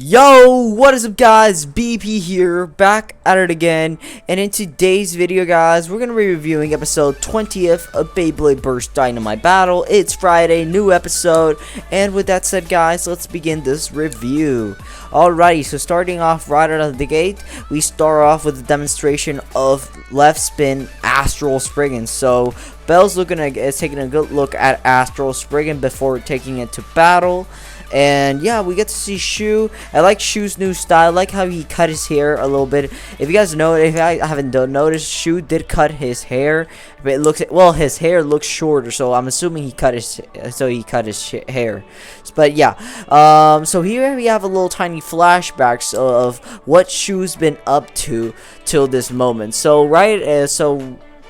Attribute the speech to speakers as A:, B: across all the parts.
A: Yo, what is up guys, BP here, back at it again, and in today's video guys, we're going to be reviewing episode 20th of Beyblade Burst Dynamite Battle. It's Friday, new episode, and with that said guys, let's begin this review. Alrighty, so starting off right out of the gate, we start off with a demonstration of left spin Astral Spriggan. So Belle's taking a good look at Astral Spriggan before taking it to battle. And yeah, we get to see Shu. I like Shu's new style. I like how he cut his hair a little bit. If you guys know, if I haven't noticed, Shu did cut his hair, but it looks, well, his hair looks shorter, so I'm assuming he cut his hair. But yeah, so here we have a little tiny flashbacks of what Shu's been up to till this moment. So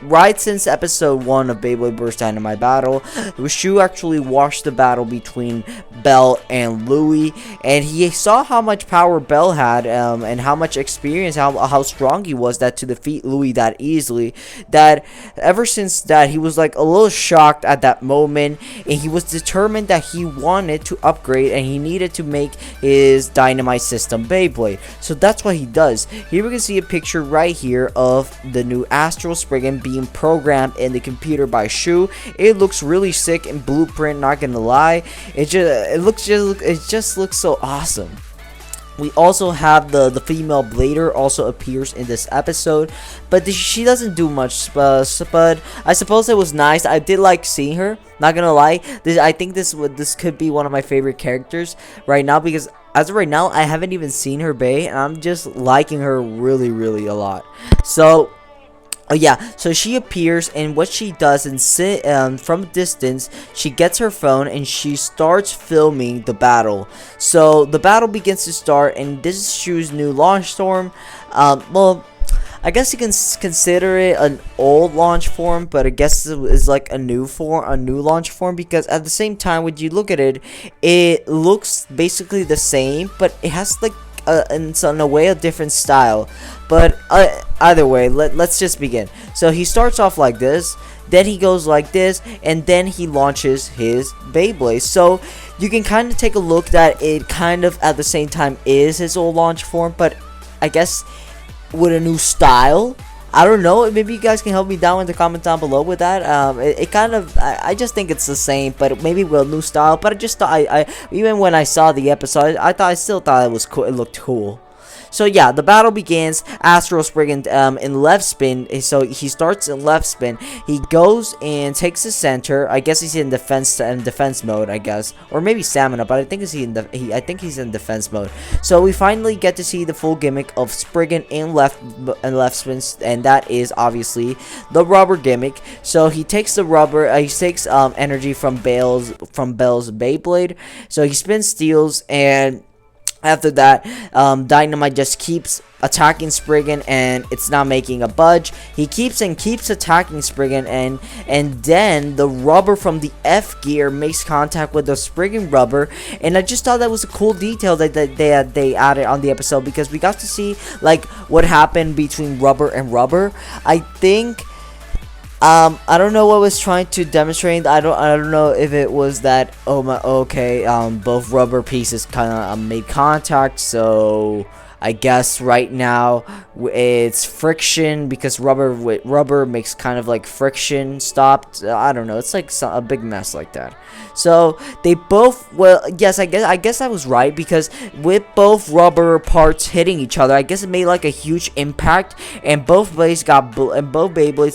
A: right since episode 1 of Beyblade Burst Dynamite Battle, Shu actually watched the battle between Belle and Louie, and he saw how much power Belle had, and how much experience, how strong he was that to defeat Louie that easily. That ever since that, he was like a little shocked at that moment, and he was determined that he wanted to upgrade and he needed to make his Dynamite System Beyblade. So that's what he does. Here we can see a picture right here of the new Astral Spriggan being programmed in the computer by Shu. It looks really sick in blueprint, not gonna lie. It just looks so awesome. We also have the female blader also appears in this episode, but she doesn't do much. But I suppose it was nice. I did like seeing her. Not gonna lie, I think this could be one of my favorite characters right now, because as of right now, I haven't even seen her Bey, and I'm just liking her really a lot. So yeah, so she appears, and what she does, and from a distance, she gets her phone and she starts filming the battle. So the battle begins to start, and this is Shu's new launch form. Well, I guess you can consider it an old launch form, but I guess it's like a new launch form, because at the same time, when you look at it, it looks basically the same, but it has like in a way a different style. But either way, let's just begin. So he starts off like this, then he goes like this, and then he launches his Beyblade. So you can kind of take a look that it kind of at the same time is his old launch form, but I guess with a new style. I don't know, maybe you guys can help me down in the comment down below with that. It kind of, I just think it's the same, but maybe with a new style. But I just thought, I even when I saw the episode, I still thought it was cool. It looked cool. So yeah, the battle begins. Astral Spriggan in left spin. So he starts in left spin. He goes and takes the center. I guess he's in defense mode, I guess, or maybe stamina. But I think I think he's in defense mode. So we finally get to see the full gimmick of Spriggan in left spins, and that is obviously the rubber gimmick. So he takes the rubber. He takes energy from Belle's Beyblade. So he spins, steals, and after that, Dynamite just keeps attacking Spriggan, and it's not making a budge. He keeps attacking Spriggan, and then the rubber from the F gear makes contact with the Spriggan rubber, and I just thought that was a cool detail that they added on the episode, because we got to see like what happened between rubber and rubber. I think I don't know what was trying to demonstrate. I don't know if it was that both rubber pieces kind of made contact, so I guess right now it's friction, because rubber makes kind of like friction stopped. I don't know, it's like a big mess like that. So they both, well, yes, I guess I was right, because with both rubber parts hitting each other, I guess it made like a huge impact, and both Beyblades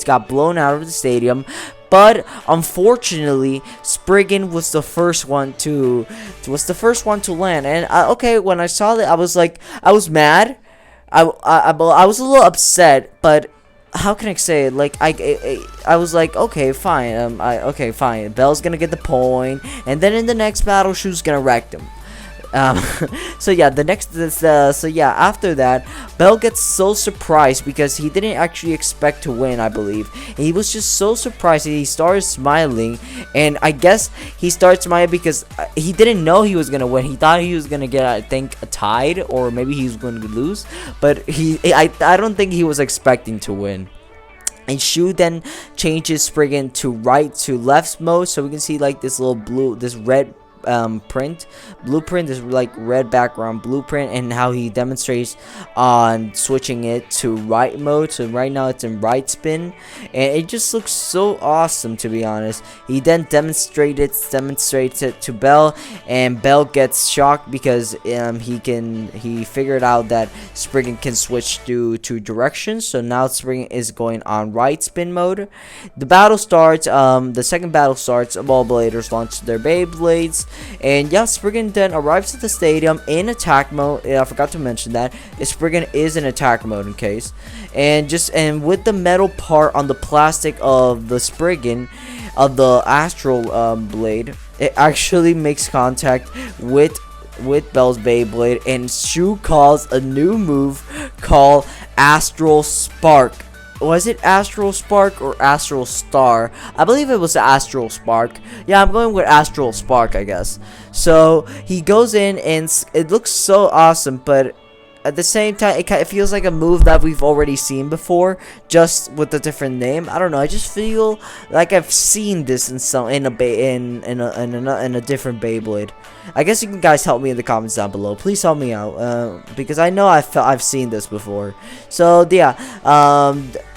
A: got blown out of the stadium. But unfortunately, Spriggan was the first one to land. And okay, when I saw that, I was mad. I was a little upset, but how can I say it? Like I was like, okay, fine. Okay, fine. Belle's gonna get the point, and then in the next battle, Shu's gonna wreck them. So yeah, after that, Belle gets so surprised, because he didn't actually expect to win, I believe. And he was just so surprised, he started smiling, and I guess he started smiling because he didn't know he was gonna win. He thought he was gonna get, I think, a tied, or maybe he was going to lose, but I don't think he was expecting to win. And Shu then changes Spriggan to right to left mode, so we can see like this red print. Blueprint is like red background blueprint, and how he demonstrates on switching it to right mode. So right now it's in right spin, and it just looks so awesome, to be honest. He then demonstrates it to Bell, and Bell gets shocked because he figured out that Spriggan can switch to two directions. So now Spriggan is going on right spin mode. The battle starts. The second battle starts. Ball Bladers launch their Beyblades, and yeah, Spriggan then arrives at the stadium in attack mode. I forgot to mention that Spriggan is in attack mode in case, and with the metal part on the plastic of the Spriggan of the Astral blade, it actually makes contact with Bell's Beyblade, and Shu calls a new move called Astral Spark. Was it Astral Spark or Astral Star? I believe it was Astral Spark. Yeah, I'm going with Astral Spark, I guess. So he goes in, and it looks so awesome, but at the same time, it feels like a move that we've already seen before, just with a different name. I don't know. I just feel like I've seen this in a different Beyblade. I guess you can guys help me in the comments down below. Please help me out, because I know I've seen this before. So yeah,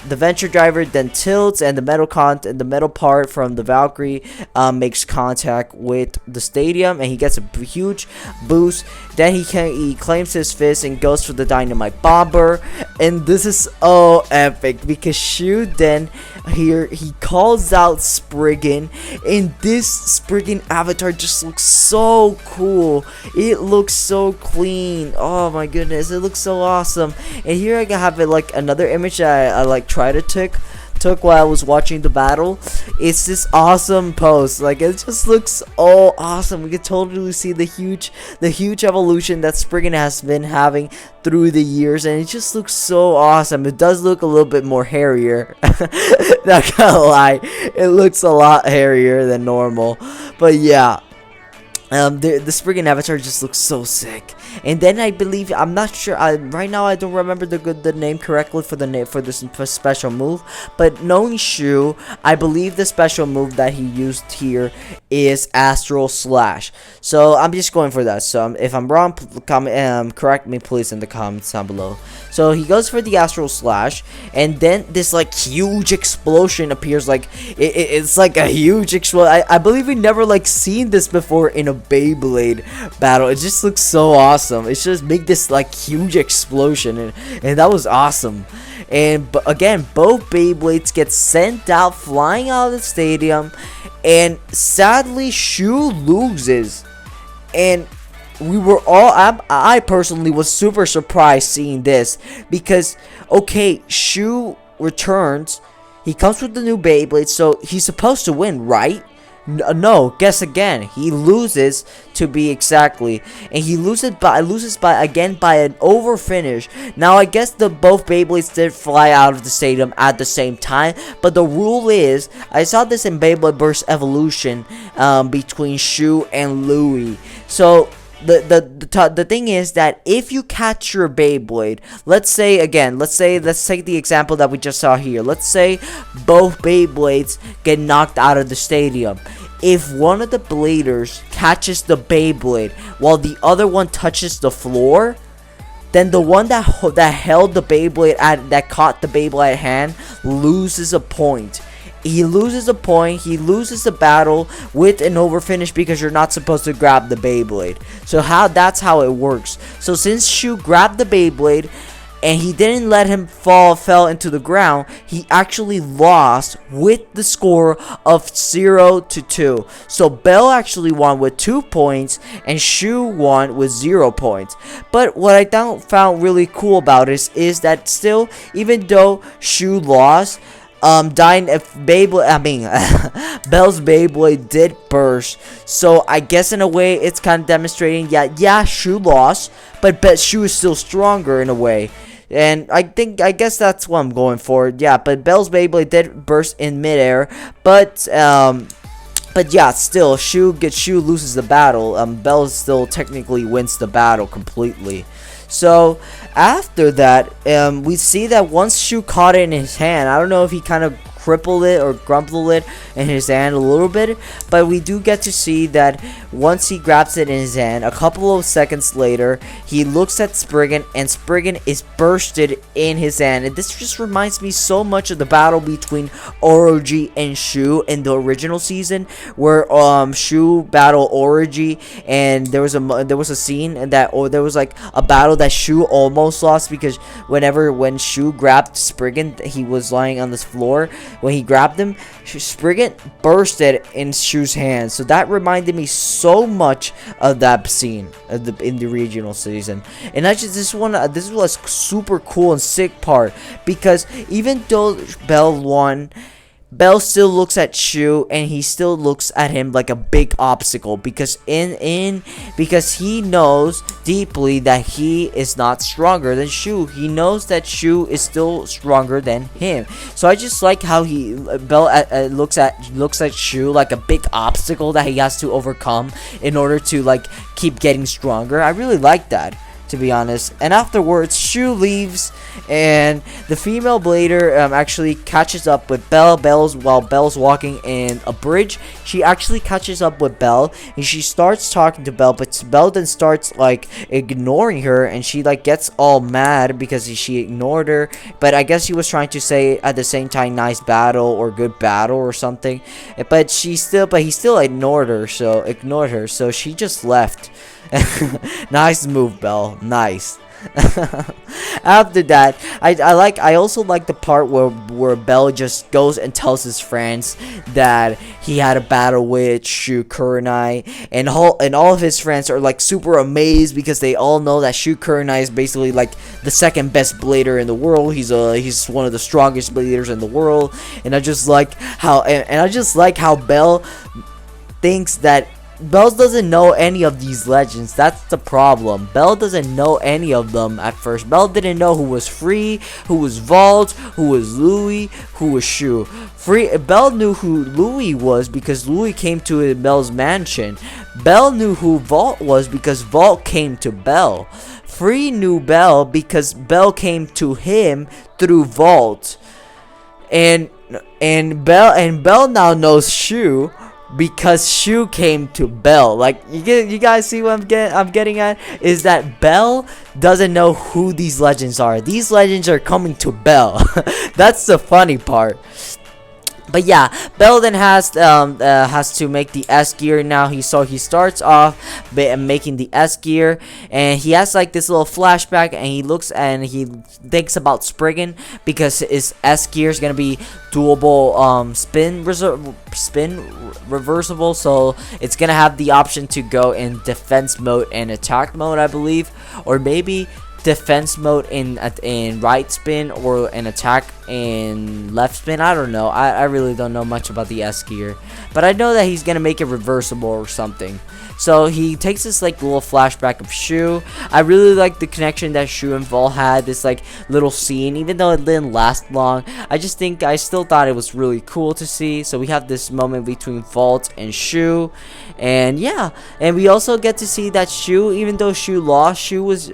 A: the Venture Driver then tilts, and the metal part from the Valkyrie makes contact with the stadium, and he gets a huge boost. Then he claims his fist and goes for the Dynamite Bomber, and this is so epic because Shu then he calls out Spriggan, and this Spriggan avatar just looks so cool. It looks so clean. Oh my goodness, it looks so awesome. And here I have it like another image that I like try to took while I was watching the battle. It's this awesome pose. Like, it just looks all awesome. We can totally see the huge evolution that Spriggan has been having through the years, and it just looks so awesome. It does look a little bit more hairier. Not gonna lie, it looks a lot hairier than normal. But yeah, the Spriggan avatar just looks so sick. And then I believe, I'm not sure, right now I don't remember the name correctly for this special move, but knowing Shu, I believe the special move that he used here is Astral Slash. So I'm just going for that. So if I'm wrong, correct me please in the comments down below. So he goes for the Astral Slash, and then this like huge explosion appears. Like it's like a huge explosion. I believe we never like seen this before in a Beyblade battle. It just looks so awesome. It's just make this like huge explosion, and that was awesome. And again, both Beyblades get sent out, flying out of the stadium, and sadly Shu loses. And we were all, I personally was super surprised seeing this, because okay, Shu returns, he comes with the new Beyblade, so he's supposed to win, right? No, guess again. He loses, to be exactly, and he loses by an over finish. Now I guess both Beyblades did fly out of the stadium at the same time, but the rule is, I saw this in Beyblade Burst Evolution between Shu and Louie. So the thing is that if you catch your Beyblade, let's take the example that we just saw here. Let's say both Beyblades get knocked out of the stadium. If one of the bladers catches the Beyblade while the other one touches the floor, then the one that held the Beyblade that caught the Beyblade at hand loses a point. He loses a point, he loses the battle with an overfinish, because you're not supposed to grab the Beyblade. So that's how it works. So since Shu grabbed the Beyblade and he didn't let him fell into the ground, he actually lost with the score of 0-2. So Bell actually won with 2 points and Shu won with 0 points. But what I found really cool about it is that still, even though Shu lost, Bell's Beyblade did burst. So I guess in a way it's kind of demonstrating, yeah, Shu lost, but Shu is still stronger in a way. And I guess that's what I'm going for. Yeah, but Bell's Beyblade did burst in midair, but yeah, still Shu loses the battle. Bell still technically wins the battle completely. So after that, we see that once Shu caught it in his hand, I don't know if he kind of cripple it or crumple it in his hand a little bit, but we do get to see that once he grabs it in his hand, a couple of seconds later, he looks at Spriggan, and Spriggan is bursted in his hand. And this just reminds me so much of the battle between Orochi and Shu in the original season, where Shu battled Orochi, and there was a scene that, or there was like a battle that Shu almost lost, because when Shu grabbed Spriggan, he was lying on this floor. When he grabbed him, Spriggan bursted in Shu's hand. So that reminded me so much of that scene in the regional season. And this was a super cool and sick part, because even though Bell won, Bell still looks at Shu, and he still looks at him like a big obstacle, because because he knows deeply that he is not stronger than Shu. He knows that Shu is still stronger than him. So I just like how Bell looks at Shu like a big obstacle that he has to overcome in order to like keep getting stronger. I really like that, to be honest. And afterwards, Shu leaves, and the female blader actually catches up with Bell. While Bell's walking in a bridge, she actually catches up with Bell, and she starts talking to Bell, but Bell then starts like ignoring her, and she like gets all mad because she ignored her. But I guess she was trying to say at the same time nice battle or good battle or something. But he still ignored her, so she just left. Nice move, Bell. Nice. After that, I also like the part where Bell just goes and tells his friends that he had a battle with Shu Kurenai, and all of his friends are like super amazed, because they all know that Shu Kurenai is basically like the second best blader in the world. He's one of the strongest bladers in the world. And I just like how Bell thinks that Bell doesn't know any of these legends. That's the problem. Bell doesn't know any of them at first. Bell didn't know who was Free, who was Vault, who was Louis, who was Shu. Bell knew who Louis was because Louis came to Bell's mansion. Bell knew who Vault was because Vault came to Bell. Free knew Bell because Bell came to him through Vault. And Bell now knows Shu because Shu came to Bell. Like, you guys see what I'm getting at? Is that Bell doesn't know who these legends are. These legends are coming to Bell. That's the funny part. But yeah, Bell then has to make the S gear now. He starts off making the S gear, and he has like this little flashback, and he looks and he thinks about Spriggan, because his S gear is gonna be doable spin reversible, so it's gonna have the option to go in defense mode and attack mode, I believe, or maybe defense mode in right spin, or an attack in left spin. I don't know. I really don't know much about the S gear, but I know that he's gonna make it reversible or something. So he takes this like little flashback of Shu. I really like the connection that Shu and Vol had, this like little scene, even though it didn't last long. I still thought it was really cool to see. So we have this moment between Vault and Shu, and yeah, and we also get to see that Shu, even though Shu lost, Shu was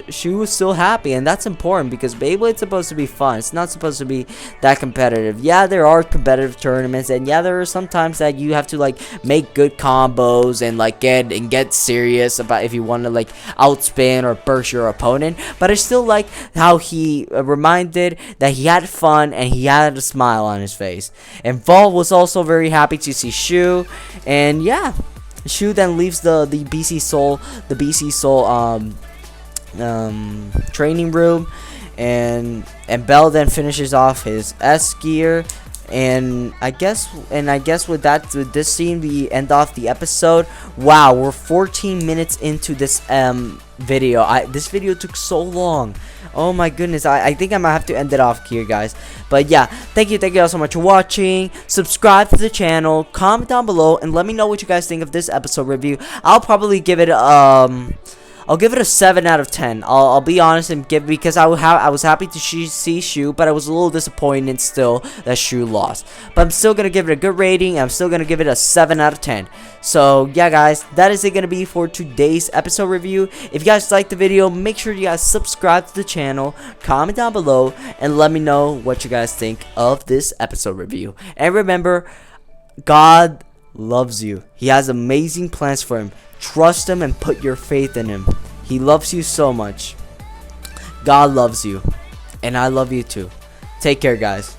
A: still happy, and that's important, because Beyblade's supposed to be fun. It's not supposed to be that competitive. Yeah, there are competitive tournaments, and yeah, there are some times that you have to like make good combos and like get serious about if you want to like outspin or burst your opponent. But I still like how he reminded that he had fun and he had a smile on his face. And Vol was also very happy to see Shu, and yeah, Shu then leaves the BC Soul training room, and Bell then finishes off his S gear. And I guess with this scene we end off the episode. Wow, we're 14 minutes into this video. This video took so long. Oh my goodness, I think I might have to end it off here, guys. But yeah, thank you all so much for watching. Subscribe to the channel, comment down below, and let me know what you guys think of this episode review. I'll probably give it I'll give it a 7 out of 10. I'll be honest and give, because I was happy to see Shu, but I was a little disappointed still that Shu lost. But I'm still gonna give it a good rating. I'm still gonna give it a 7 out of 10. So yeah, guys, that is it gonna be for today's episode review. If you guys liked the video, make sure you guys subscribe to the channel, comment down below, and let me know what you guys think of this episode review. And remember, God loves you. He has amazing plans for him. Trust him and put your faith in him. He loves you so much. God loves you. And I love you too. Take care, guys.